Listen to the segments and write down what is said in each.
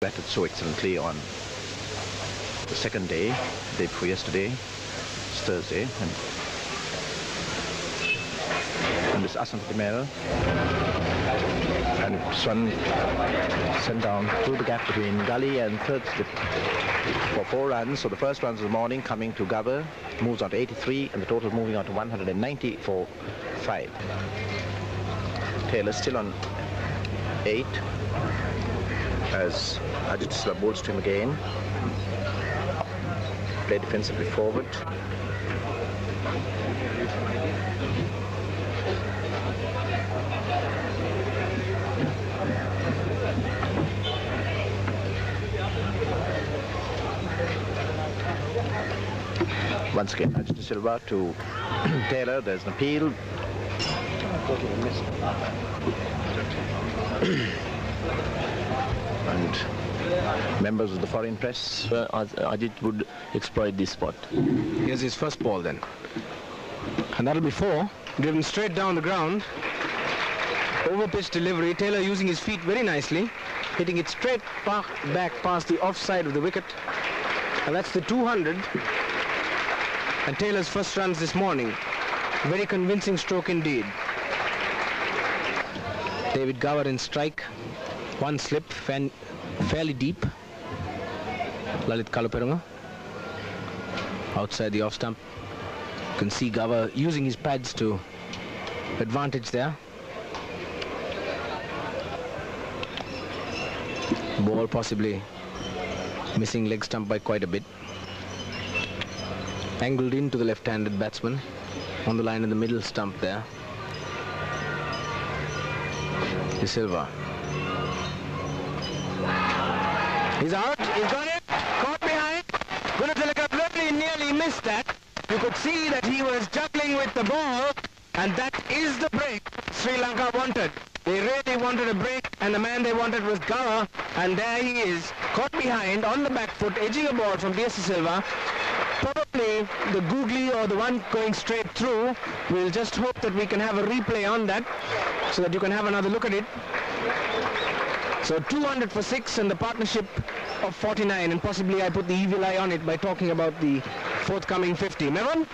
batted so excellently on the second day, the day before yesterday, it's Thursday, and this Asant Mel, and this one sent down through the gap between gully and third slip for 4 runs. So the first runs of the morning coming to Gabber, moves on to 83, and the total moving on to 190 for 5. Taylor still on 8 as Ajit Silva bowls to him again. Play defensively forward. Once again, Ajit Silva to Taylor. There's an appeal. And members of the foreign press. Ajit would exploit this spot. Here's his first ball then. And that'll be 4. Driven straight down the ground. Over pitch delivery. Taylor using his feet very nicely. Hitting it straight back past the offside of the wicket. And that's the 200. And Taylor's first runs this morning. Very convincing stroke indeed. David Gower in strike. One slip, fairly deep. Lalit Kalupirunga. Outside the off stump. You can see Gower using his pads to advantage there. Ball possibly missing leg stump by quite a bit. Angled into the left-handed batsman. On the line in the middle stump there. De Silva. He's out, he's got it, caught behind. Gunatilaka very nearly missed that. You could see that he was juggling with the ball, and that is the break Sri Lanka wanted. They really wanted a break, and the man they wanted was Gower, and there he is, caught behind on the back foot, edging a ball from De Silva. Probably the googly or the one going straight through. We'll just hope that we can have a replay on that so that you can have another look at it. So 200 for 6 and the partnership of 49, and possibly I put the evil eye on it by talking about the forthcoming 50. Mevan?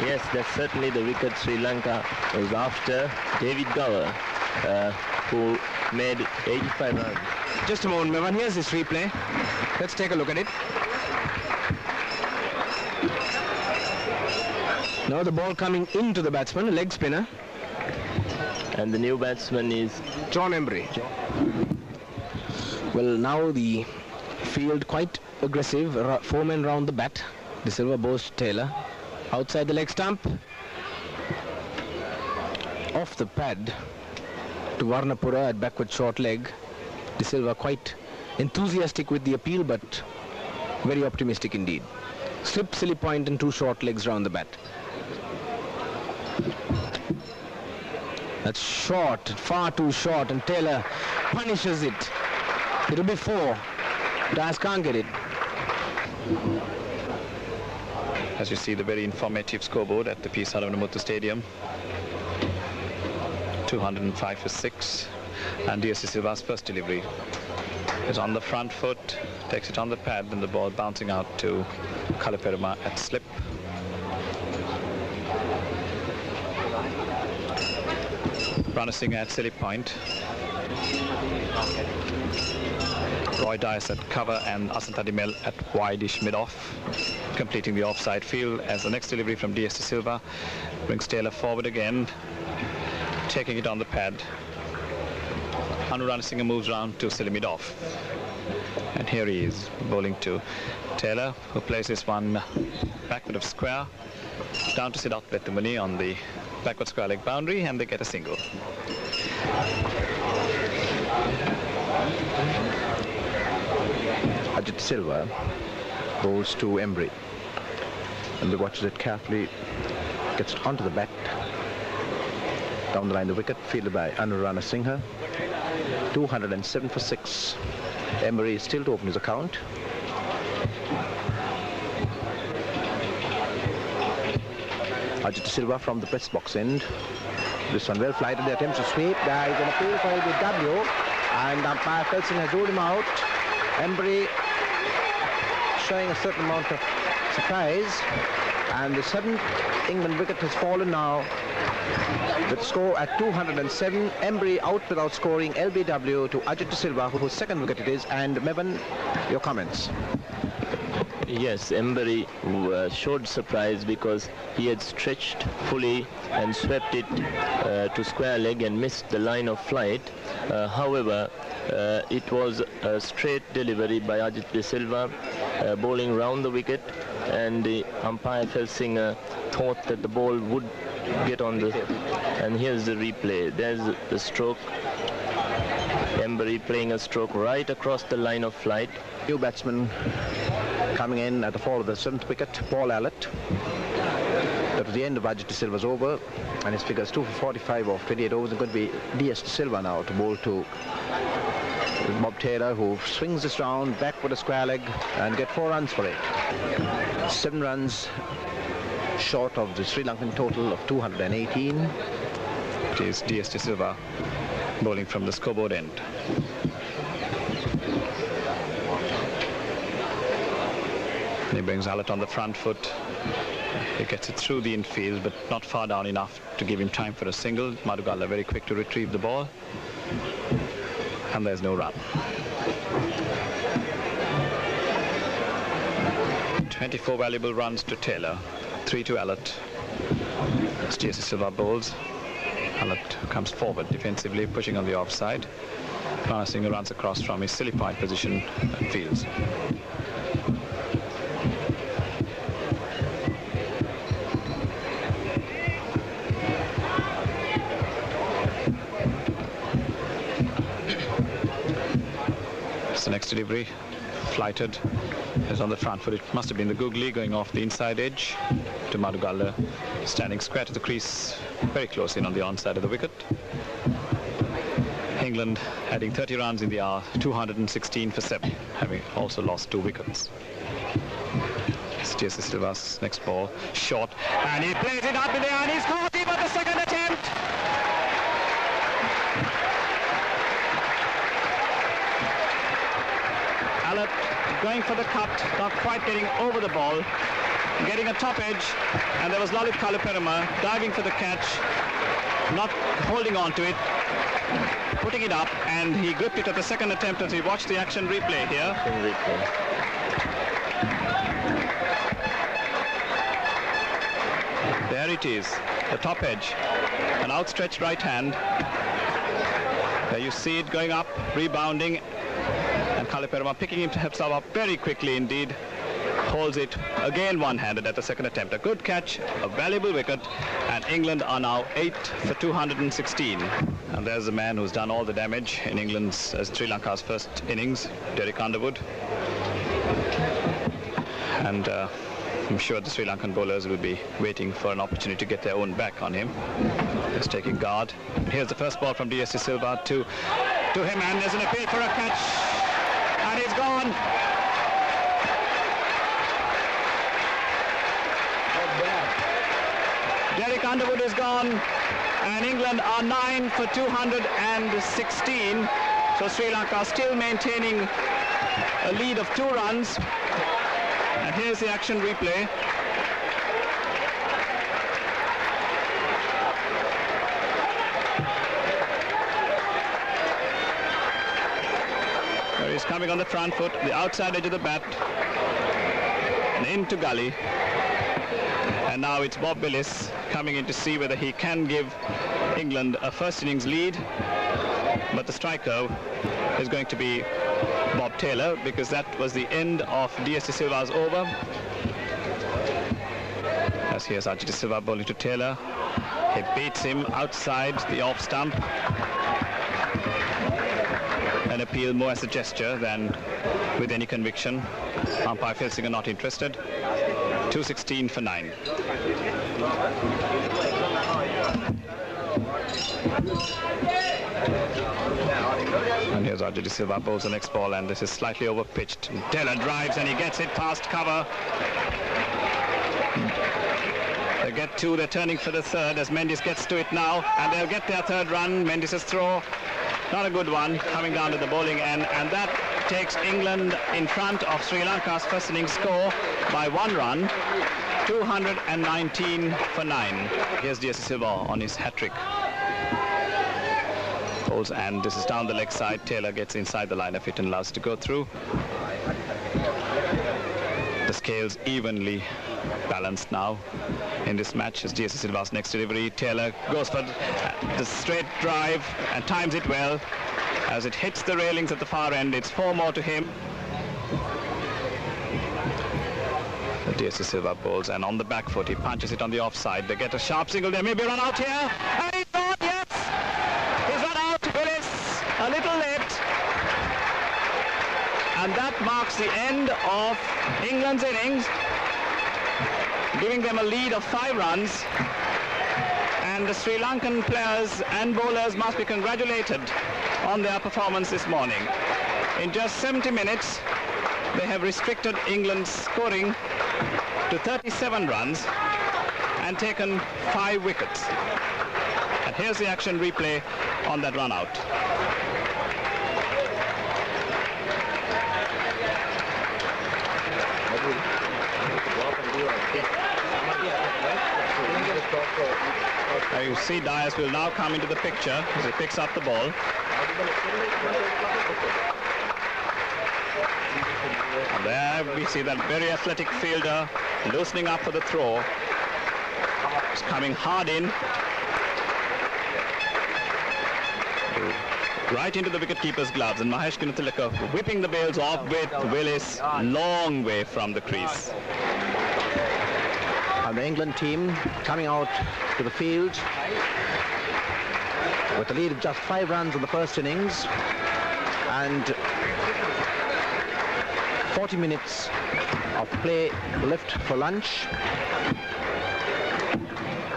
Yes, that's certainly the wicket Sri Lanka was after. David Gower, who made 85 runs. Just a moment, Mevan. Here's this replay. Let's take a look at it. Now the ball coming into the batsman, a leg spinner. And the new batsman is John Embry. Well, now the field quite aggressive. 4 men round the bat. De Silva bows to Taylor. Outside the leg stump. Off the pad to Varnapura at backward short leg. De Silva quite enthusiastic with the appeal, but very optimistic indeed. Slip, silly point and 2 short legs round the bat. That's short, far too short, and Taylor punishes it. It'll be 4. Das can't get it. As you see, the very informative scoreboard at the P. Saravanamutu Stadium. 205 for 6. And De Silva's first delivery is on the front foot, takes it on the pad, and the ball bouncing out to Kalupirunga at slip. Ranasinghe at silly point. Roy Dice at cover and Asantadimel at wide-ish mid-off, completing the offside field as the next delivery from De Silva brings Taylor forward again, taking it on the pad. Anu Ranasinghe moves round to silly mid-off. And here he is, bowling to Taylor, who plays this one backward of square, down to Siddharth Bettumani on the backward square leg boundary, and they get a single. Ajit Silva bowls to Embry, and he watches it carefully, gets it onto the bat, down the line the wicket, fielded by Anu Ranasinghe. 207 for 6. Embry is still to open his account. Ajit Silva from the press box end. This one well flighted, the attempts to sweep. There is an appeal for LBW, And umpire Felsen has ruled him out. Embry showing a certain amount of surprise. And the 7th England wicket has fallen now with score at 207. Embry out without scoring. LBW to Ajit De Silva, whose 2nd wicket it is. And Mevan, your comments. Yes, Embry showed surprise because he had stretched fully and swept it to square leg and missed the line of flight. However, it was a straight delivery by Ajit De Silva, bowling round the wicket, and the umpire Felsinger thought that the ball would get on the... And here's the replay. There's the stroke. Embry playing a stroke right across the line of flight. New batsman coming in at the fall of the 7th wicket, Paul Allett. That was the end of Ajit De Silva's over, and his figures 2 for 45 off 28 overs. It's going to be DS De Silva now to bowl to Bob Taylor, who swings this round back with a square leg and get 4 runs for it. 7 runs short of the Sri Lankan total of 218. It is DS De Silva bowling from the scoreboard end. He brings Allett on the front foot. He gets it through the infield, but not far down enough to give him time for a single. Madugala very quick to retrieve the ball. And there's no run. 24 valuable runs to Taylor, 3 to Allett. DS De Silva bowls. Allett comes forward defensively, pushing on the offside. Rana Singh runs across from his silly point position and fields. The next delivery, flighted, is on the front foot. It must have been the googly going off the inside edge to Madugala, standing square to the crease, very close in on the onside of the wicket. England adding 30 runs in the hour, 216 for 7, having also lost 2 wickets. DS De Silva's next ball, short, and he plays it up in the air, and he's caught him at the 2nd attempt. Allett going for the cut, not quite getting over the ball, getting a top edge, and there was Lalit Kalaperama diving for the catch, not holding on to it, putting it up, and he gripped it at the 2nd attempt as we watch the action replay here. There it is, the top edge, an outstretched right hand. There you see it going up, rebounding, and Kalaperama picking himself up very quickly indeed, holds it again one-handed at the 2nd attempt. A good catch, a valuable wicket, and England are now 8 for 216. And there's the man who's done all the damage in England's, Sri Lanka's first innings, Derek Underwood. And I'm sure the Sri Lankan bowlers will be waiting for an opportunity to get their own back on him. He's taking guard. Here's the first ball from DS De Silva to him, and there's an appeal for a catch. And he's gone. Derek Underwood is gone, and England are 9 for 216. So Sri Lanka still maintaining a lead of 2 runs. And here's the action replay. He's coming on the front foot, the outside edge of the bat, and into gully. And now it's Bob Willis coming in to see whether he can give England a first innings lead. But the striker is going to be Bob Taylor, because that was the end of DS De Silva's over. As here's Ajit De Silva bowling to Taylor. He beats him outside the off stump. An appeal more as a gesture than with any conviction. Umpire Felsinger not interested. 216 for 9. And here's Ajit De Silva bowls the next ball, and this is slightly overpitched. Taylor drives and he gets it past cover. They get 2, they're turning for the 3rd as Mendes gets to it now, and they'll get their 3rd run. Mendes' throw Not a good one coming down to the bowling end, and that takes England in front of Sri Lanka's first innings score by 1 run, 219 for 9. Here's D.S. Silva on his hat-trick. Bowls, and this is down the leg side. Taylor gets inside the line of it and allows it to go through. The scales evenly balanced now in this match as D.S. Silva's next delivery. Taylor goes for the straight drive and times it well. As it hits the railings at the far end, it's 4 more to him. D.S. Silva bowls, and on the back foot, he punches it on the offside. They get a sharp single. There may be a run out here. And he's on, yes! He's run out. Willis, a little late. And that marks the end of England's innings, giving them a lead of 5 runs. And the Sri Lankan players and bowlers must be congratulated on their performance this morning. In just 70 minutes, they have restricted England's scoring to 37 runs and taken 5 wickets. And here's the action replay on that run out. You see Dias will now come into the picture as he picks up the ball. And there we see that very athletic fielder loosening up for the throw. He's coming hard in. Right into the wicketkeeper's gloves, and Mahesh Gunathilaka whipping the bails off with Willis long way from the crease. And the England team coming out to the field with a lead of just 5 runs in the first innings and 40 minutes of play left for lunch.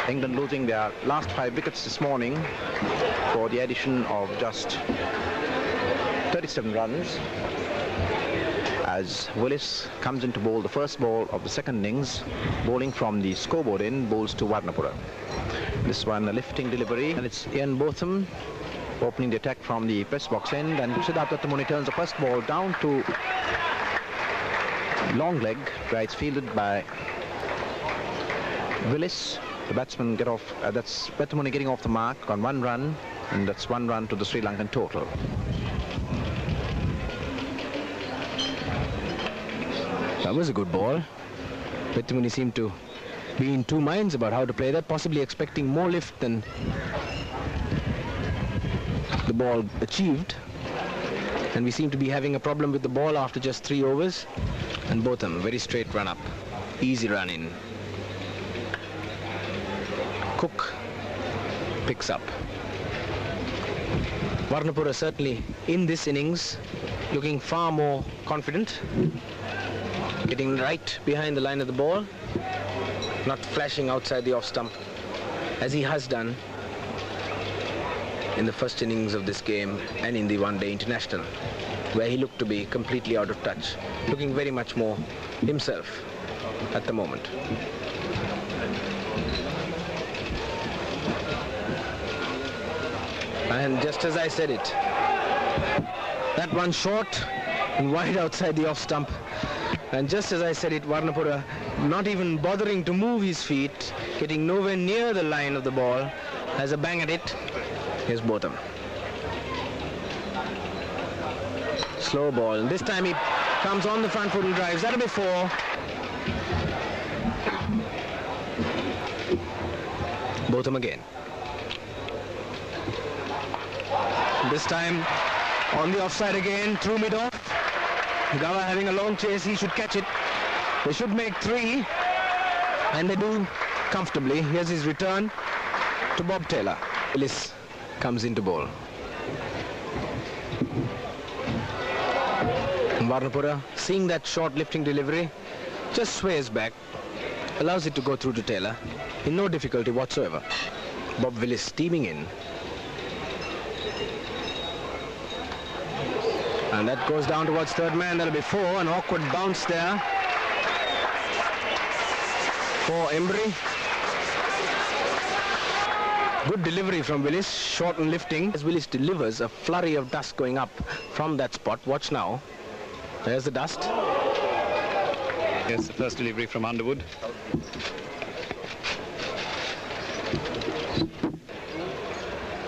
England losing their last 5 wickets this morning for the addition of just 37 runs as Willis comes in to bowl the first ball of the second innings, bowling from the scoreboard end, bowls to Warnapura. This one a lifting delivery, and it's Ian Botham opening the attack from the press box end, and Siddharth Dattamoni turns the first ball down to long leg, where it's fielded by Willis. The batsmen get off, that's Dattamoni getting off the mark on 1 run, and that's 1 run to the Sri Lankan total. That was a good ball. Dattamoni seemed to be in 2 minds about how to play that, possibly expecting more lift than the ball achieved. And we seem to be having a problem with the ball after just 3 overs. And Botham, very straight run up, easy run in. Cook picks up. Warnapura certainly in this innings looking far more confident, getting right behind the line of the ball, not flashing outside the off stump as he has done in the first innings of this game and in the one-day international, where he looked to be completely out of touch, looking very much more himself at the moment. And just as I said it, that one short and wide outside the off stump. And just as I said it, Warnapura not even bothering to move his feet, getting nowhere near the line of the ball, has a bang at it. Here's Botham. Slow ball. And this time he comes on the front foot and drives. That'll be 4. Botham again. This time on the offside again, threw mid off. Gava having a long chase, he should catch it. They should make 3, and they do comfortably. Here's his return to Bob Taylor. Willis comes into bowl. Warnapura, seeing that short lifting delivery, just sways back, allows it to go through to Taylor in no difficulty whatsoever. Bob Willis steaming in. And that goes down towards third man. That'll be 4. An awkward bounce there for Embry. Good delivery from Willis, short and lifting. As Willis delivers, a flurry of dust going up from that spot. Watch now. There's the dust. Here's the first delivery from Underwood.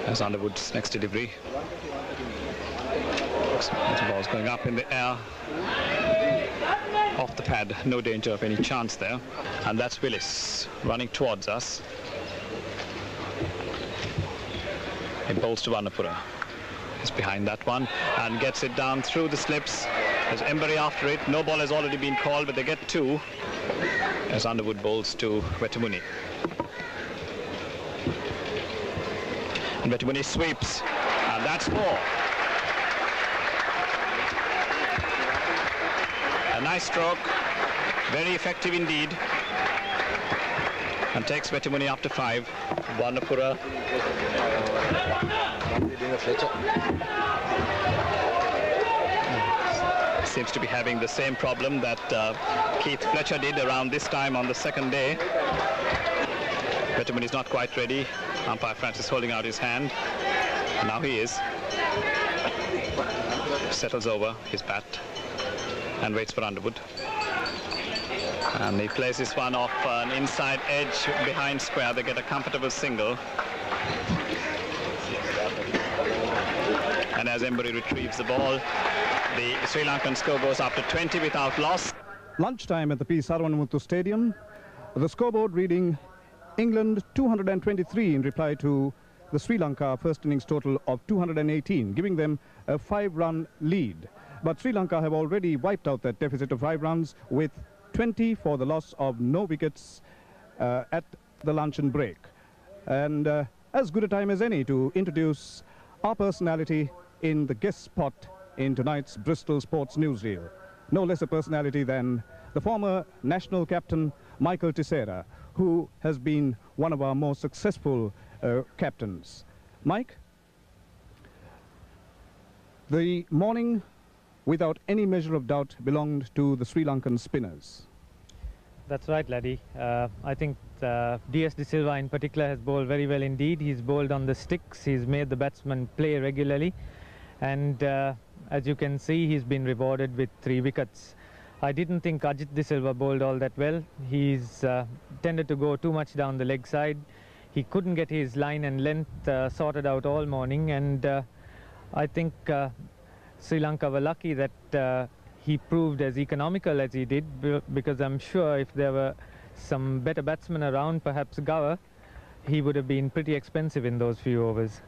There's Underwood's next delivery. The ball's going up in the air. Off the pad, no danger of any chance there. And that's Willis running towards us. He bowls to Vanapura. He's behind that one and gets it down through the slips. There's Embury after it. No ball has already been called, but they get two. As Underwood bowls to Wetamuni. And Wetamuni sweeps. And that's four. A nice stroke. Very effective indeed. And takes Wetamuni up to 5. Vanapura. Seems to be having the same problem that Keith Fletcher did around this time on the second day. Wetamuni is not quite ready. Umpire Francis holding out his hand. Now he is. Settles over his bat and waits for Underwood. And he plays this one off an inside edge behind square. They get a comfortable single. And as Embury retrieves the ball, the Sri Lankan score goes up to 20 without loss. Lunchtime at the P. Saravanamuthu Stadium. The scoreboard reading England 223 in reply to the Sri Lanka first innings total of 218, giving them a 5-run lead. But Sri Lanka have already wiped out that deficit of 5 runs with 20 for the loss of no wickets at the luncheon break. And as good a time as any to introduce our personality in the guest spot in tonight's Bristol Sports Newsreel. No less a personality than the former national captain Michael Tissera, who has been one of our most successful captains. Mike, the morning, without any measure of doubt, belonged to the Sri Lankan spinners. That's right, laddie. I think D.S. De Silva in particular has bowled very well indeed. He's bowled on the sticks. He's made the batsmen play regularly. And as you can see, he's been rewarded with 3 wickets. I didn't think Ajit De Silva bowled all that well. He's tended to go too much down the leg side. He couldn't get his line and length sorted out all morning. And I think Sri Lanka were lucky that he proved as economical as he did, because I'm sure if there were some better batsmen around, perhaps Gower, he would have been pretty expensive in those few overs.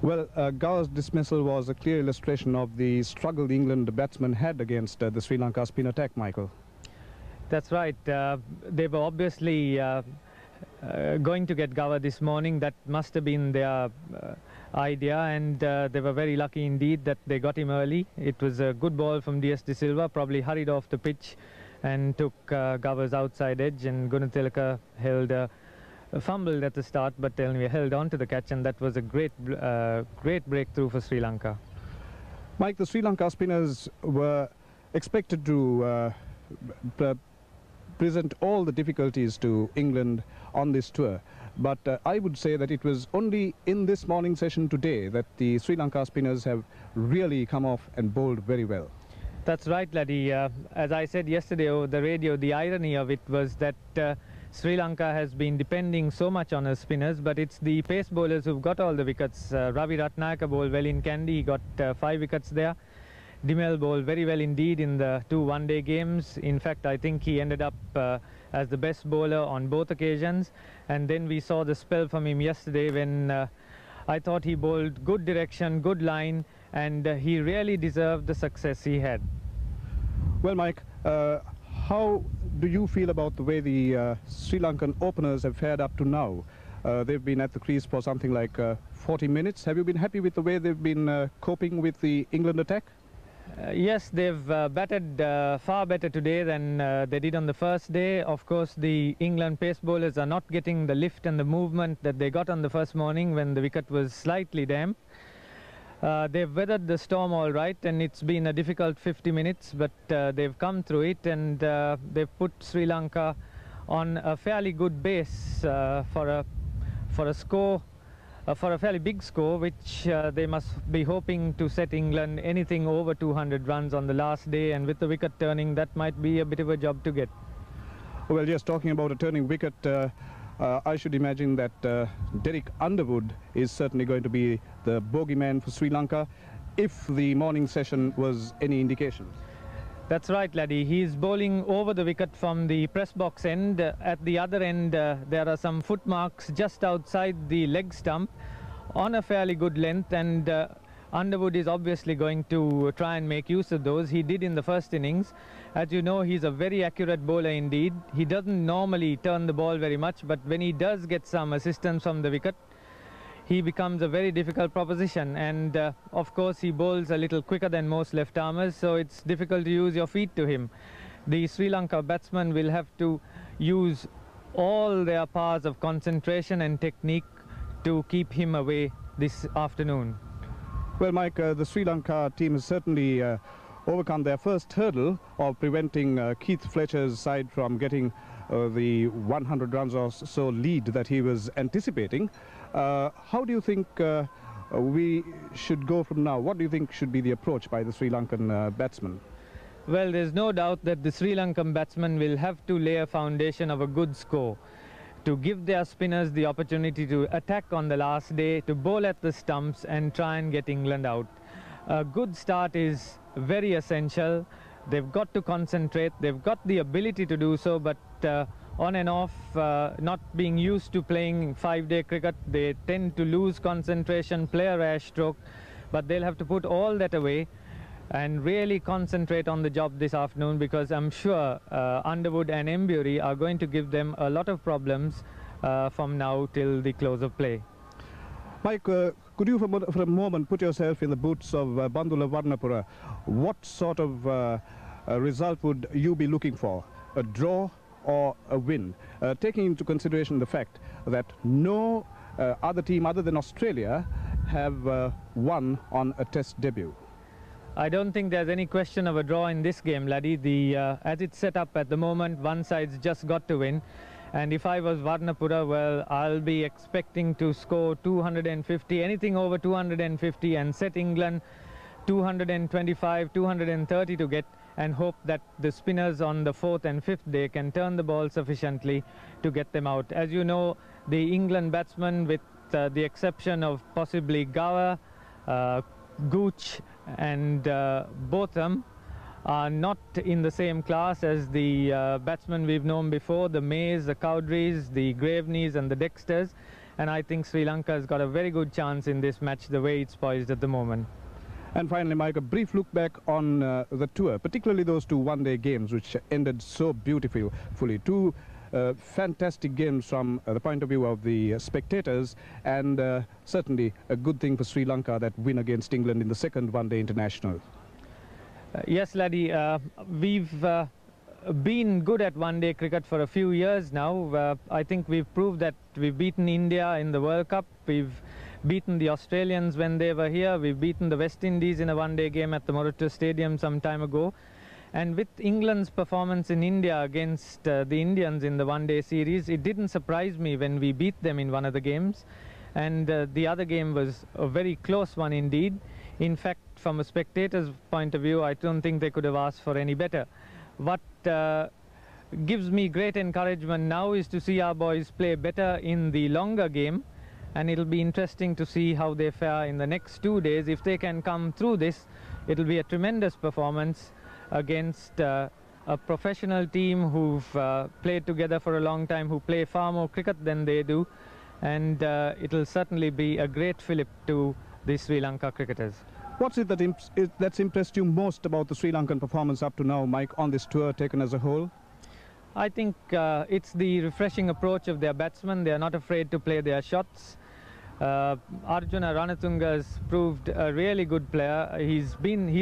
Well, Gower's dismissal was a clear illustration of the struggle the England batsmen had against the Sri Lanka spin attack, Michael. That's right. They were obviously going to get Gower this morning. That must have been their idea, and they were very lucky indeed that they got him early. It was a good ball from D.S. De Silva, probably hurried off the pitch and took Gower's outside edge, and Gunatilaka held fumbled at the start, but anyway held on to the catch, and that was a great breakthrough for Sri Lanka. Mike, the Sri Lanka spinners were expected to present all the difficulties to England on this tour, but I would say that it was only in this morning session today that the Sri Lanka spinners have really come off and bowled very well. That's right, laddie. As I said yesterday over the radio, the irony of it was that Sri Lanka has been depending so much on her spinners, but it's the pace bowlers who've got all the wickets. Ravi Ratnayaka bowled well in Kandy. He got 5 wickets there. Dimel bowled very well indeed in the 2 one-day games. In fact, I think he ended up as the best bowler on both occasions. And then we saw the spell from him yesterday when I thought he bowled good direction, good line, and he really deserved the success he had. Well, Mike, how do you feel about the way the Sri Lankan openers have fared up to now? They've been at the crease for something like 40 minutes. Have you been happy with the way they've been coping with the England attack? Yes, they've batted far better today than they did on the first day. Of course, the England pace bowlers are not getting the lift and the movement that they got on the first morning when the wicket was slightly damp. They've weathered the storm all right, and it's been a difficult 50 minutes, but they've come through it, and they've put Sri Lanka on a fairly good base for a for a score, for a fairly big score, which they must be hoping to set England anything over 200 runs on the last day, and with the wicket turning, that might be a bit of a job to get. Well, yes, talking about a turning wicket, I should imagine that Derek Underwood is certainly going to be the bogeyman for Sri Lanka, if the morning session was any indication. That's right, laddie. He's bowling over the wicket from the press box end. At the other end, there are some footmarks just outside the leg stump on a fairly good length, and Underwood is obviously going to try and make use of those. He did in the first innings. As you know, he's a very accurate bowler indeed. He doesn't normally turn the ball very much, but when he does get some assistance from the wicket, he becomes a very difficult proposition, and of course he bowls a little quicker than most left armers, so it's difficult to use your feet to him. The Sri Lanka batsmen will have to use all their powers of concentration and technique to keep him away this afternoon. Well, Mike, the Sri Lanka team has certainly overcome their first hurdle of preventing Keith Fletcher's side from getting the 100 runs or so lead that he was anticipating. How do you think we should go from now? What do you think should be the approach by the Sri Lankan batsmen? Well, there's no doubt that the Sri Lankan batsmen will have to lay a foundation of a good score to give their spinners the opportunity to attack on the last day, to bowl at the stumps and try and get England out. A good start is very essential. They've got to concentrate. They've got the ability to do so, but on and off, not being used to playing 5-day cricket, they tend to lose concentration, play a rash stroke, but they'll have to put all that away and really concentrate on the job this afternoon, because I'm sure Underwood and Embury are going to give them a lot of problems from now till the close of play. Mike, could you for a moment put yourself in the boots of Bandula Varnapura? What sort of result would you be looking for? A draw or a win? Taking into consideration the fact that no other team other than Australia have won on a test debut. I don't think there's any question of a draw in this game, laddie. As it's set up at the moment, one side's just got to win. And if I was Varnapura, well, I'll be expecting to score 250, anything over 250, and set England 225, 230 to get, and hope that the spinners on the 4th and 5th day can turn the ball sufficiently to get them out. As you know, the England batsmen, with the exception of possibly Gower, Gooch and Botham, are not in the same class as the batsmen we've known before, the Mays, the Cowdreys, the Graveneys and the Dexters, and I think Sri Lanka has got a very good chance in this match the way it's poised at the moment. And finally, Mike, a brief look back on the tour, particularly those two one-day games which ended so beautifully. Two fantastic games from the point of view of the spectators, and certainly a good thing for Sri Lanka, that win against England in the second one-day international. Yes, laddie, we've been good at one-day cricket for a few years now. I think we've proved that we've beaten India in the World Cup. We've beaten the Australians when they were here. We've beaten the West Indies in a one-day game at the Mauritius Stadium some time ago. And with England's performance in India against the Indians in the one-day series, it didn't surprise me when we beat them in one of the games. And the other game was a very close one indeed. In fact, from a spectator's point of view, I don't think they could have asked for any better. What gives me great encouragement now is to see our boys play better in the longer game, and it'll be interesting to see how they fare in the next 2 days. If they can come through this, it'll be a tremendous performance against a professional team who've played together for a long time, who play far more cricket than they do, and it'll certainly be a great fillip to the Sri Lanka cricketers. What's it that's impressed you most about the Sri Lankan performance up to now, Mike, on this tour taken as a whole? I think it's the refreshing approach of their batsmen. They are not afraid to play their shots. Arjuna Ranatunga has proved a really good player. He's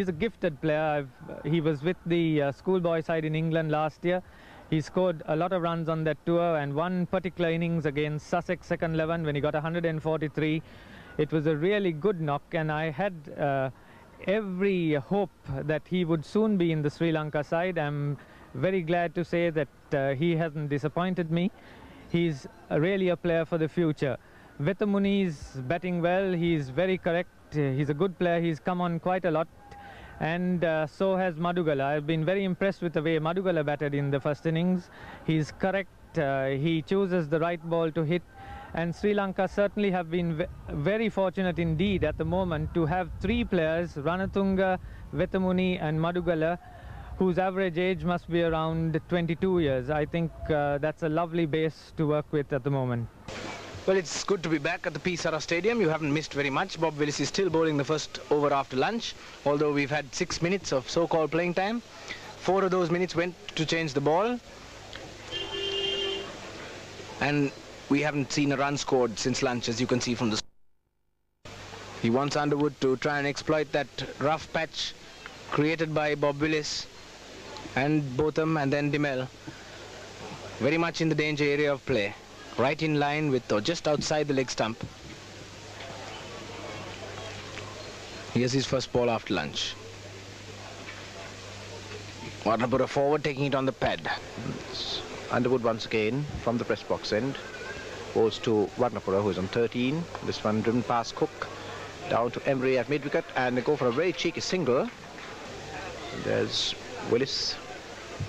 a gifted player. He was with the schoolboy side in England last year. He scored a lot of runs on that tour, and one particular innings against Sussex second 11 when he got 143. It was a really good knock, and I had every hope that he would soon be in the Sri Lanka side. I'm very glad to say that he hasn't disappointed me. He's really a player for the future. Vetamuni is batting well. He's very correct. He's a good player. He's come on quite a lot. And so has Madugala. I've been very impressed with the way Madugala batted in the first innings. He's correct. He chooses the right ball to hit. And Sri Lanka certainly have been very fortunate indeed at the moment to have three players, Ranatunga, Vetamuni and Madugala, whose average age must be around 22 years. I think that's a lovely base to work with at the moment. Well, it's good to be back at the P. Sarah Stadium. You haven't missed very much. Bob Willis is still bowling the first over after lunch, although we've had 6 minutes of so-called playing time. 4 of those minutes went to change the ball. And we haven't seen a run scored since lunch, as you can see from the... He wants Underwood to try and exploit that rough patch created by Bob Willis and Botham and then DeMel. Very much in the danger area of play. Right in line with, or just outside the leg stump. Here's his first ball after lunch. Warnapura forward, taking it on the pad. Underwood once again from the press box end. Goes to Warnapura, who is on 13. This one driven past Cook. Down to Emery at mid-wicket, and they go for a very cheeky single. There's Willis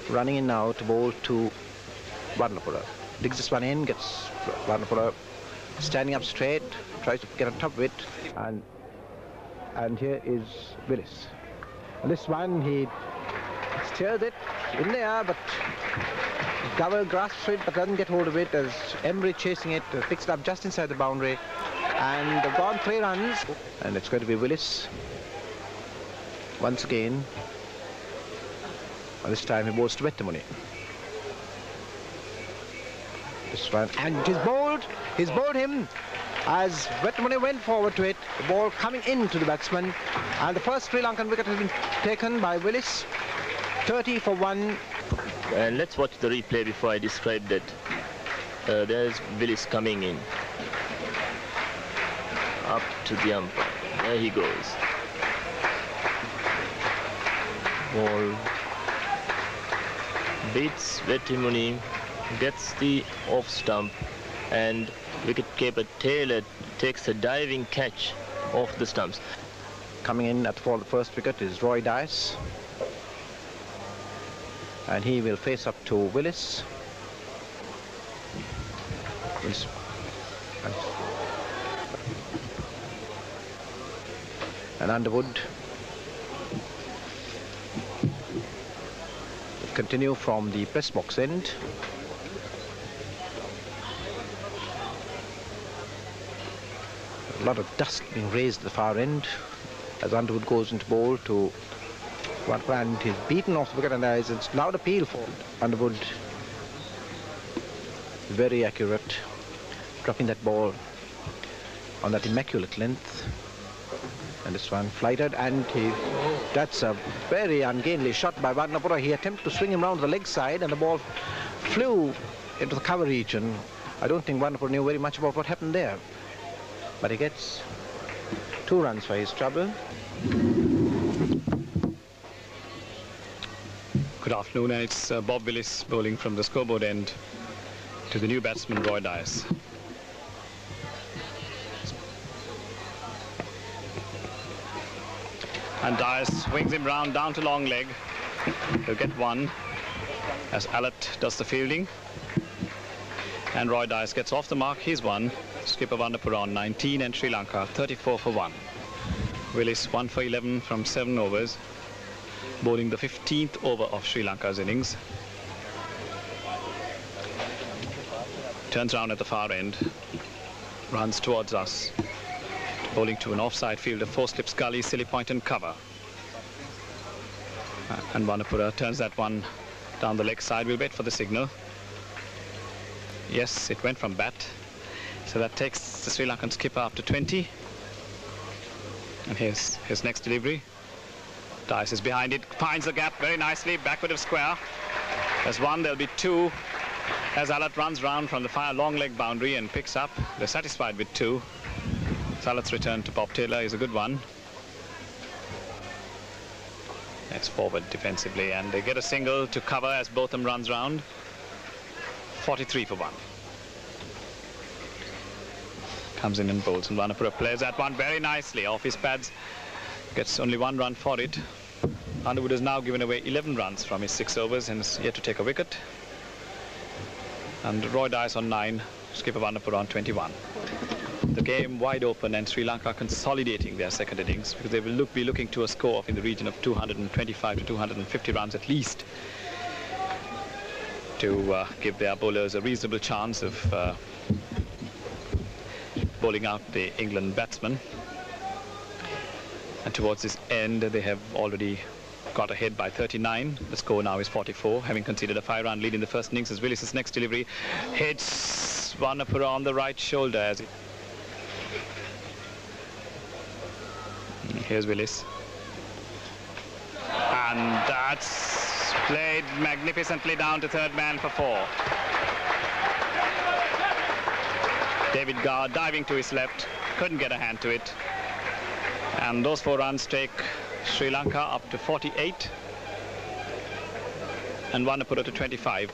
running in now to bowl to Warnapura. Digs this one in, gets Warnapura standing up straight, tries to get on top of it, and here is Willis. And this one, he steers it in the air, but Gower grasps it but doesn't get hold of it, as Emery chasing it, picks it up just inside the boundary, and they've gone 3 runs, and it's going to be Willis once again. And this time he bowls to Vetamuni. This one, and he's bowled him as Vetamuni went forward to it, the ball coming into the batsman, and the first Sri Lankan wicket has been taken by Willis. 30 for 1. And let's watch the replay before I describe that. There's Willis coming in. Up to the umpire. There he goes. Ball beats Vetamuni, gets the off stump, and wicketkeeper Taylor takes a diving catch off the stumps. Coming in for the first wicket is Roy Dice, and he will face up to Willis. And Underwood will continue from the press box end. A lot of dust being raised at the far end as Underwood goes into bowl to one, and he's beaten off the wicket, and there is a loud appeal for Underwood. Very accurate, dropping that ball on that immaculate length. And this one flighted, and that's a very ungainly shot by Warnapura. He attempted to swing him round the leg side, and the ball flew into the cover region. I don't think Warnapura knew very much about what happened there. But he gets 2 runs for his trouble. Good afternoon, and it's Bob Willis bowling from the scoreboard end to the new batsman Roy Dice. And Dice swings him round down to long leg. He'll get 1 as Allott does the fielding. And Roy Dice gets off the mark. He's 1. Skipper Warnapura on 19, and Sri Lanka 34 for 1. Willis 1 for 11 from 7 overs, bowling the 15th over of Sri Lanka's innings. Turns round at the far end, runs towards us, bowling to an offside fielder, 4 slips gully, silly point and cover. And Warnapura turns that one down the leg side. We'll wait for the signal. Yes, it went from bat. So that takes the Sri Lankan skipper up to 20. And here's his next delivery. Dice is behind it, finds the gap very nicely, backward of square. There's 1, there'll be 2. As Allott runs round from the far long leg boundary and picks up, they're satisfied with 2. Allott's return to Bob Taylor is a good one. Next forward defensively, and they get a single to cover as Botham runs round. 43 for 1. comes in and bowls, and Vanapura plays that one very nicely off his pads. Gets only 1 run for it. Underwood has now given away 11 runs from his 6 overs and is yet to take a wicket. And Roy Dice on 9, skipper Vanapura on 21. The game wide open, and Sri Lanka consolidating their second innings, because they will be looking to a score of in the region of 225 to 250 runs at least to give their bowlers a reasonable chance of bowling out the England batsmen. And towards this end, they have already got ahead by 39. The score now is 44, having conceded a 5-run lead in the first innings, as Willis's next delivery hits Vanapura on the right shoulder. As it Here's Willis. And that's played magnificently down to third man for 4. David Garr diving to his left, couldn't get a hand to it. And those 4 runs take Sri Lanka up to 48 and Vanapura to 25.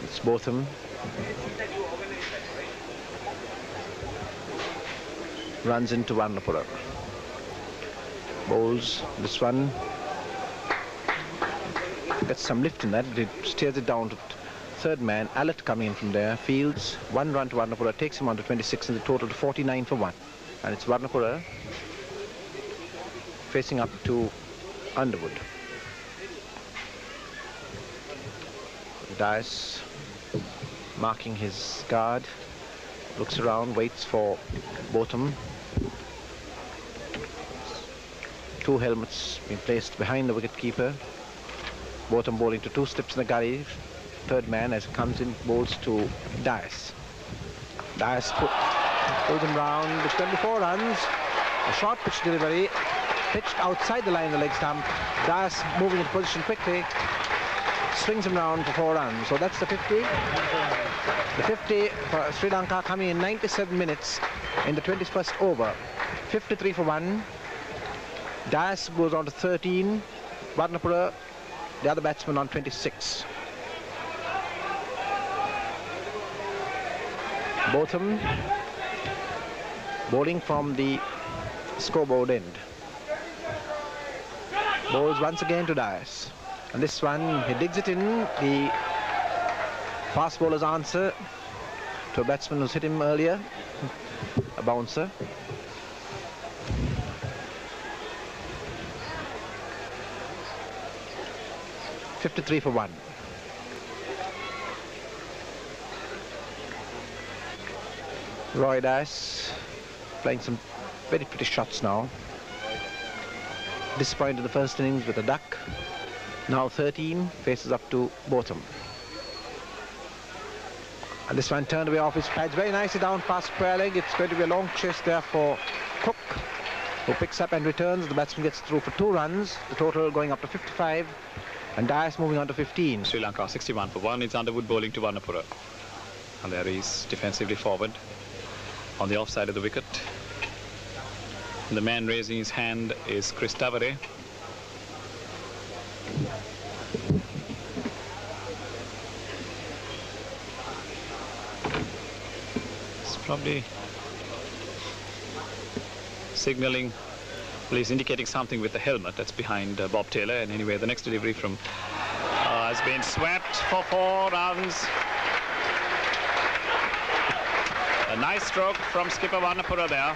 It's Botham. Runs into Vanapura. Bowls this one. Gets some lift in that, but it steers it down to third man. Allett coming in from there. Fields. 1 run to Vanapura. Takes him on to 26 and the total to 49 for 1. And it's Vanapura facing up to Underwood. Dice marking his guard. Looks around, waits for Botham. 2 helmets being placed behind the wicketkeeper. Botham bowling to 2 slips in the gully. Third man as it comes in, bowls to Dice. Dice pulls him round. It's 24 runs. A short pitch delivery. Pitched outside the line of the leg stump. Dice moving into position quickly. Swings him round for 4 runs. So that's the 50. The 50 for Sri Lanka coming in 97 minutes in the 21st over. 53 for 1. Dice goes on to 13. Vanapura, the other batsman, on 26. Botham bowling from the scoreboard end. Bowls once again to Dice. And this one, he digs it in. The fast bowler's answer to a batsman who's hit him earlier. A bouncer. .53 for 1. Roy Dice playing some very pretty shots now. Disappointed the first innings with a duck. Now 13, faces up to Botham. And this one turned away off his pads very nicely down past square leg. It's going to be a long chase there for Cook, who picks up and returns. The batsman gets through for 2 runs. The total going up to 55. And Dice moving on to 15. Sri Lanka 61 for 1. It's Underwood bowling to Vanapura. And there he's defensively forward on the offside of the wicket. And the man raising his hand is Chris Tavare. It's probably signalling. Well, he's indicating something with the helmet that's behind Bob Taylor. And anyway, the next delivery from has been swept for 4 runs. A nice stroke from skipper Vanapura there.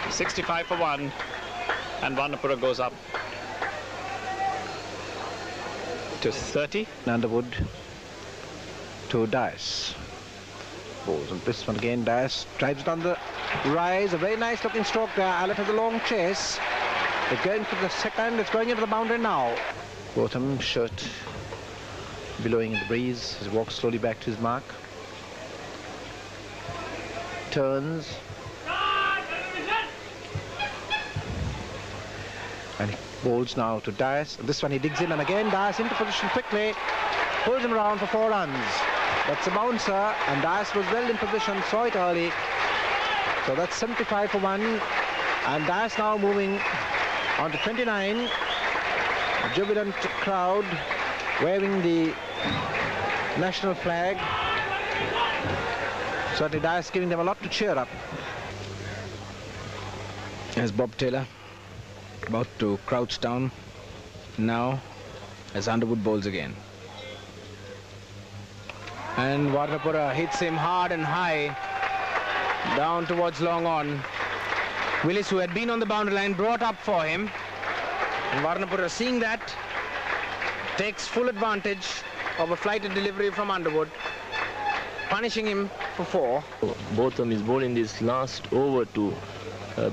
.65 for 1, and Vanapura goes up to 30. Underwood to Dice. Bowls on this one again. Dice drives it on the rise. A very nice looking stroke there. Allett has a long chase. It's going for the second. It's going into the boundary now. Botham, shirt billowing in the breeze as he walks slowly back to his mark. Turns. And he bowls now to Dice. This one he digs in, and again Dice into position quickly. Pulls him around for 4 runs. That's a bouncer, and Dice was well in position, saw it early. So that's 75 for 1. And Dice now moving on to 29. A jubilant crowd waving the national flag. Certainly Dias giving them a lot to cheer up. As Bob Taylor about to crouch down now as Underwood bowls again. And Warnapura hits him hard and high down towards long on. Willis, who had been on the boundary line, brought up for him. And Warnapura, seeing that, takes full advantage of a flighted delivery from Underwood, punishing him for 4. Botham is bowling this last over to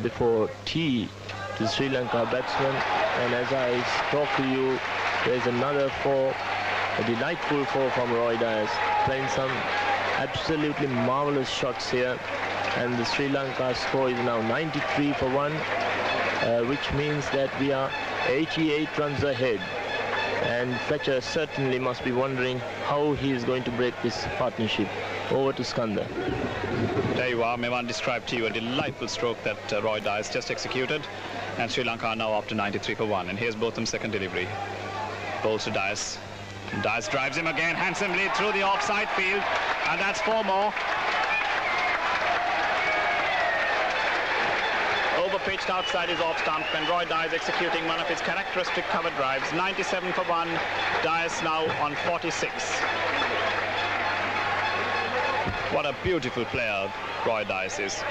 before tea to Sri Lanka batsman, and as I talk to you, there's another 4, a delightful 4 from Roy Dias, playing some absolutely marvelous shots here, and the Sri Lanka score is now 93 for 1, which means that we are 88 runs ahead. And Fletcher certainly must be wondering how he is going to break this partnership. Over to Skanda. There you are. Mevan described to you a delightful stroke that Roy Dias just executed. And Sri Lanka are now up to 93 for 1. And here's Botham's second delivery. Bowls to Dias. Dias drives him again handsomely through the offside field. And that's 4 more. Pitched outside his off stump, and Roy Dias executing one of his characteristic cover drives. 97 for 1. Dias now on 46. What a beautiful player Roy Dias is.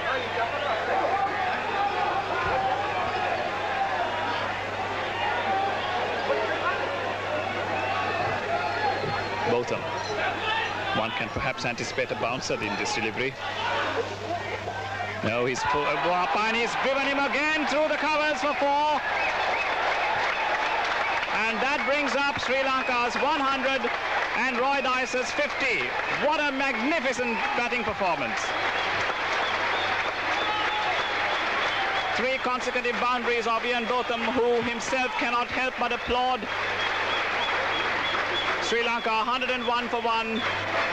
Botham. One can perhaps anticipate a bouncer in this delivery. No, he's full. And he's driven him again through the covers for 4. And that brings up Sri Lanka's 100 and Roy Dias's 50. What a magnificent batting performance. 3 consecutive boundaries of Ian Botham, who himself cannot help but applaud. Sri Lanka 101 for 1,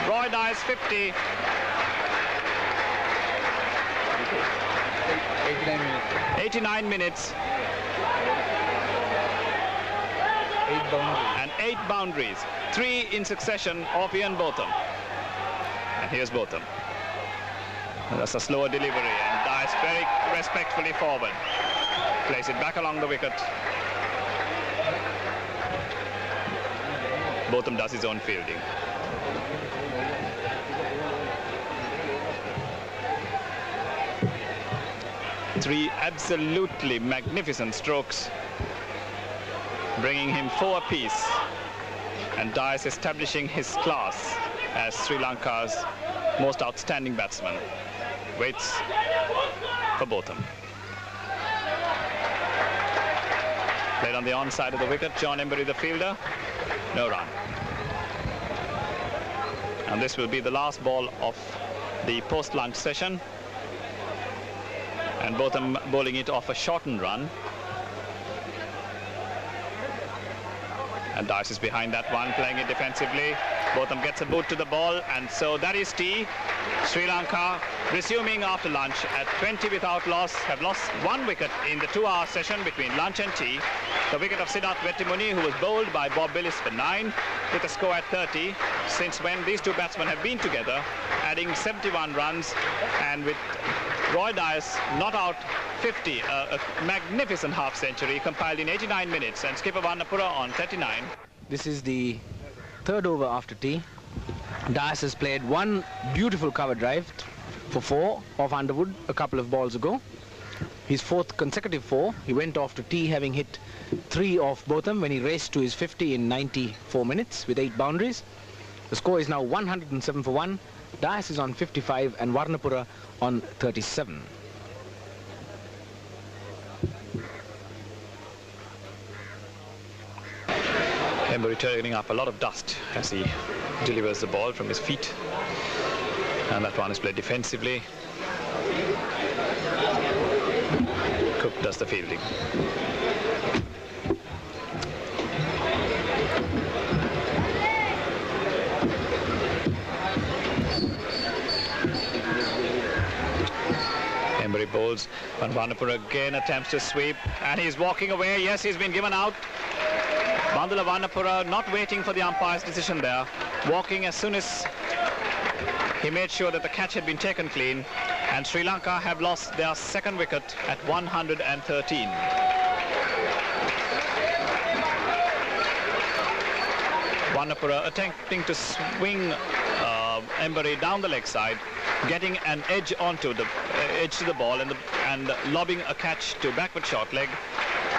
Roy Dias 50. 89 minutes. 8 boundaries. 3 in succession of Ian Botham. And here's Botham. That's a slower delivery, and Dias very respectfully forward. Place it back along the wicket. Botham does his own fielding. Three absolutely magnificent strokes, bringing him 4 apiece, and Dias establishing his class as Sri Lanka's most outstanding batsman. Waits for Botham. Played on the onside of the wicket. John Embury, the fielder. No run. And this will be the last ball of the post-lunch session. And Botham bowling it off a shortened run. And Dias is behind that one, playing it defensively. Botham gets a boot to the ball, and so that is tea. Sri Lanka resuming after lunch at 20 without loss, have lost 1 wicket in the 2-hour session between lunch and tea. The wicket of Siddharth Vettimuni, who was bowled by Bob Willis for 9, with a score at 30, since when these 2 batsmen have been together, adding 71 runs, and with Roy Dias not out 50, a magnificent half-century compiled in 89 minutes, and skipper Warnapura on 39. This is the 3rd over after tea. Dias has played 1 beautiful cover drive for 4 off Underwood a couple of balls ago. His 4th consecutive 4. He went off to tea having hit 3 off Botham when he raced to his 50 in 94 minutes with 8 boundaries. The score is now 107 for 1. Dias is on 55 and Warnapura on 37. Embury turning up a lot of dust as he delivers the ball from his feet. And that one is played defensively. Cook does the fielding. Embury bowls, and Warnapura again attempts to sweep, and he's walking away. Yes, he's been given out. Bandula Vanapura not waiting for the umpire's decision there, walking as soon as he made sure that the catch had been taken clean, and Sri Lanka have lost their second wicket at 113. Vanapura attempting to swing Embury down the leg side, getting an edge onto the edge to the ball and lobbing a catch to backward short leg,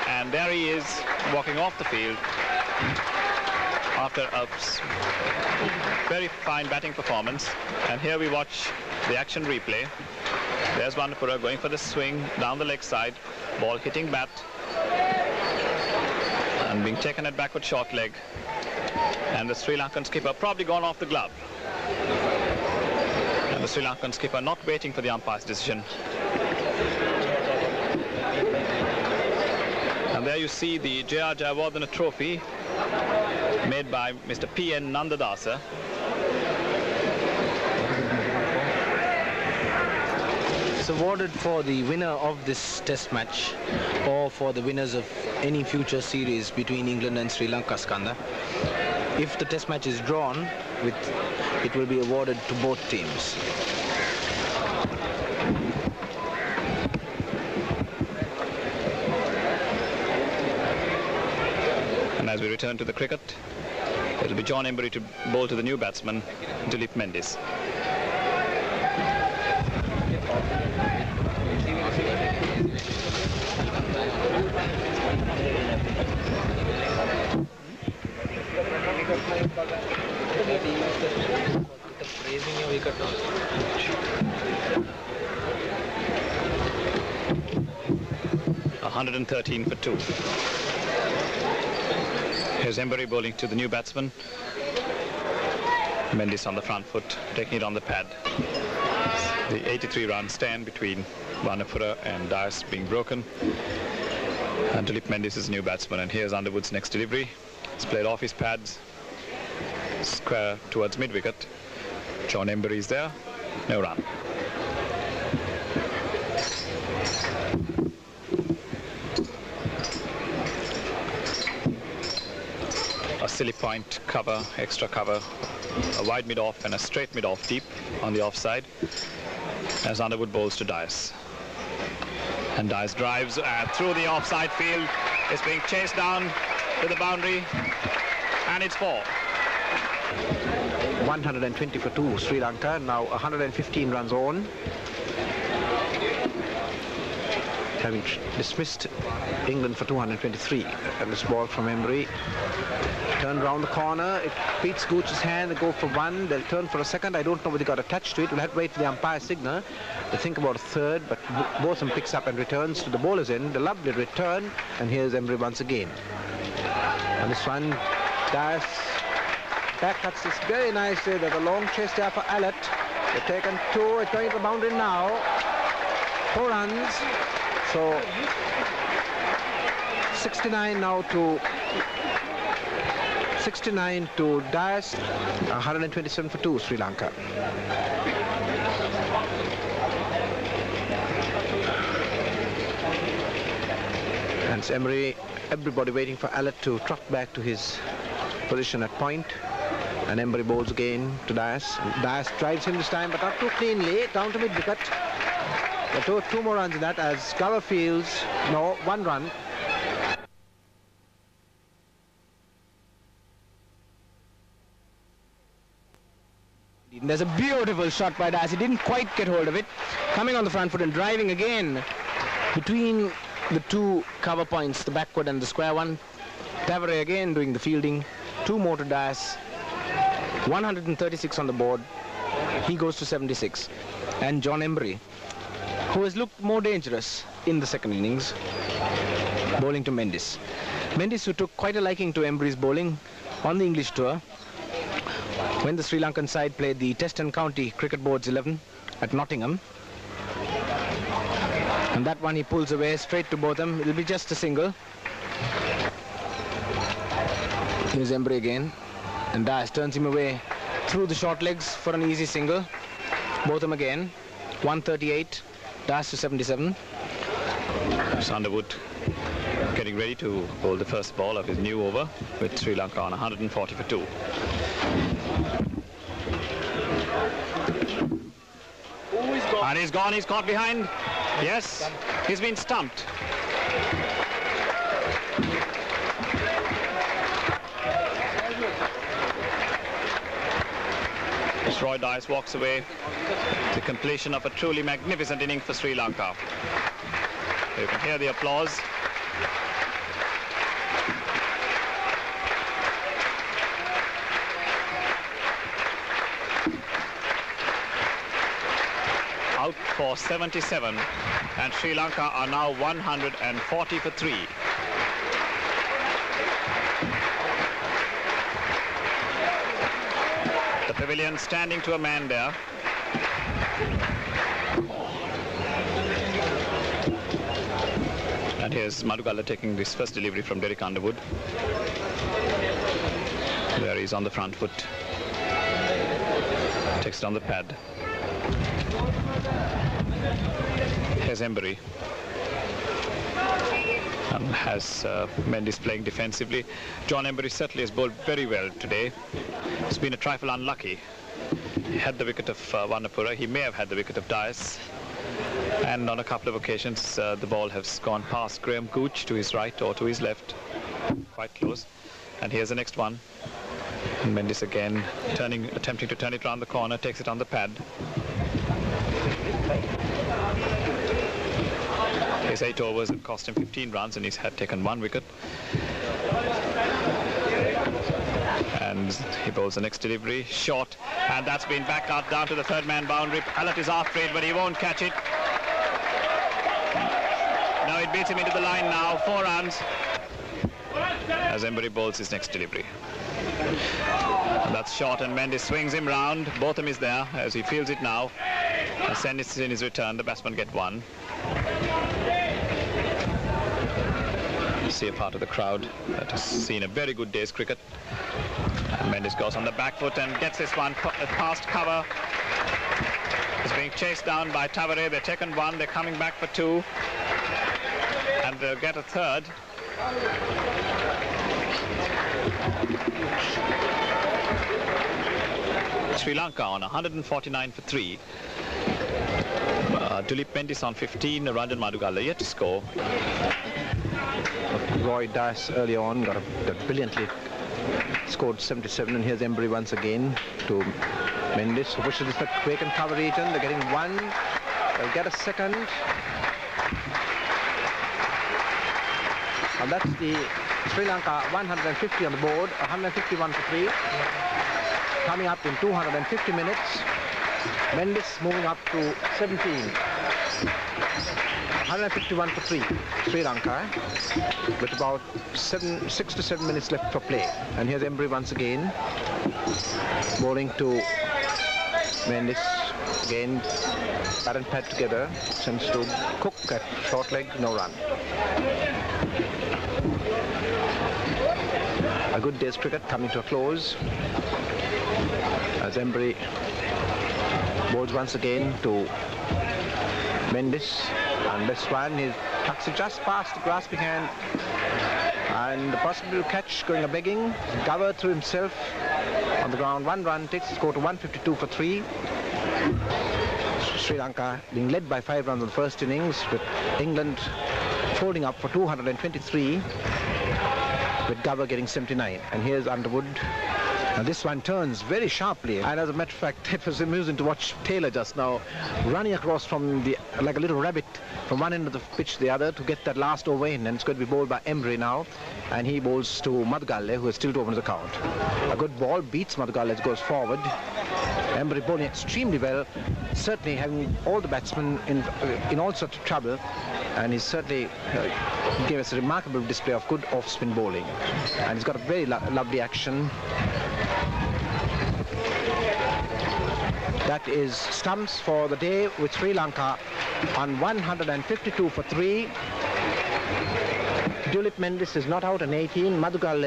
and there he is walking off the field after a very fine batting performance. And here we watch the action replay. There's Vanapura going for the swing down the leg side, ball hitting bat and being taken at backward short leg, and the Sri Lankan skipper probably gone off the glove. And the Sri Lankan skipper not waiting for the umpire's decision. And there you see the J.R. Jayawardena trophy made by Mr. P.N. Nandadasa. It's awarded for the winner of this test match or for the winners of any future series between England and Sri Lanka, Skanda. If the test match is drawn, it will be awarded to both teams. And as we return to the cricket, it will be John Embury to bowl to the new batsman, Dilip Mendes. $113 for 2. Here's Embury bowling to the new batsman. Mendes on the front foot, taking it on the pad. The 83-run stand between Vanapura and Dias being broken. And Dilip Mendes is new batsman. And here's Underwood's next delivery. It's played off his pads, square towards mid-wicket. John Embury is there, no run. A silly point cover, extra cover, a wide mid-off and a straight mid-off deep on the offside as Underwood bowls to Dias. And Dias drives through the offside field. It's being chased down to the boundary, and it's 4. 120 for 2, Sri Lanka, now 115 runs on. Having dismissed England for 223. And this ball from Embury. Turned round the corner, it beats Gooch's hand, they go for one, they'll turn for a second. I don't know whether they got attached to it. We'll have to wait for the umpire's signal. They think about a third, but Botham picks up and returns to the bowler's end. A lovely return, and here's Embury once again. And this one, Dias back cuts this very nicely. There's a long chase there for Allett. They've taken 2, it's going to the boundary now. 4 runs. So 69 now to 69 to Dias, 127 for 2, Sri Lanka. And it's Embury, everybody waiting for Allett to trot back to his position at point. And Embury bowls again to Dias. Dias drives him this time, but not too cleanly, down to mid-wicket. There are 2 more runs in that as Glover fields, no, 1 run. There's a beautiful shot by Dias. He didn't quite get hold of it. Coming on the front foot and driving again between the 2 cover points, the backward and the square one. Tavare again doing the fielding. 2 more to Dias. 136 on the board. He goes to 76. And John Embury, who has looked more dangerous in the second innings, bowling to Mendes. Mendes, who took quite a liking to Embury's bowling on the English tour when the Sri Lankan side played the Test and County Cricket Board's 11 at Nottingham. And that one he pulls away straight to Botham. It'll be just a single. Here's Embury again. And Dias turns him away through the short legs for an easy single. Botham again. 138. Dias to 77. Underwood getting ready to bowl the first ball of his new over with Sri Lanka on 140 for 2. And he's gone, he's caught behind. Yes, he's been stumped. Roy Dice walks away. The completion of a truly magnificent inning for Sri Lanka. You can hear the applause. Out for 77, and Sri Lanka are now 140 for 3. The pavilion standing to a man there. And here's Madugala taking this first delivery from Derek Underwood. There he's on the front foot. Takes it on the pad. Here's Embury. And has Mendes playing defensively. John Embury certainly has bowled very well today. He's been a trifle unlucky. He had the wicket of Wanapura. He may have had the wicket of Dias. And on a couple of occasions, the ball has gone past Graham Gooch to his right or to his left. Quite close. And here's the next one. And Mendes again attempting to turn it around the corner, takes it on the pad. His 8 overs have cost him 15 runs and he's had taken 1 wicket. And he bowls the next delivery, short, and that's been back out down to the third man boundary. Allott is after it, but he won't catch it. No, it beats him into the line now, 4 runs. As Embury bowls his next delivery. And that's short, and Mendes swings him round. Botham is there as he fields it now. And sends it in his return, the batsman get 1. See a part of the crowd that has seen a very good day's cricket. And Mendes goes on the back foot and gets this one past cover. He's being chased down by Tavare. They've taken 1, they're coming back for 2. And they'll get a third. Sri Lanka on 149 for 3. Dilip Mendes on 15, Ranjan Madugala yet to score. Roy Dice early on got brilliantly scored 77, and here's Embury once again to Mendes, who pushes the quick and cover region. They're getting 1, they'll get a second. And that's the Sri Lanka 150 on the board, 151 for 3. Coming up in 250 minutes. Mendes moving up to 17. 151 for 3, Sri Lanka, with about 6 to 7 minutes left for play. And here's Embury once again, bowling to Mendes. Again, bat and pad together, sends to Cook at short leg, no run. A good day's cricket coming to a close as Embury bowls once again to Mendes, and this one is tucks it just past the grasping hand, and the possible catch going a begging. Gower threw himself on the ground, 1 run, takes the score to 152 for 3. Sri Lanka being led by 5 runs in the first innings, with England folding up for 223, with Gower getting 79. And here's Underwood. Now this one turns very sharply, and as a matter of fact, it was amusing to watch Taylor just now running across from like a little rabbit from one end of the pitch to the other to get that last over in, and it's going to be bowled by Embury now, and he bowls to Madugala, who is still to open the count. A good ball beats Madugala as it goes forward. Embury bowling extremely well, certainly having all the batsmen in all sorts of trouble, and he's certainly gave us a remarkable display of good off-spin bowling, and he's got a very lovely action. That is stumps for the day, with Sri Lanka on 152 for 3. Dilip Mendes is not out on 18. Madugala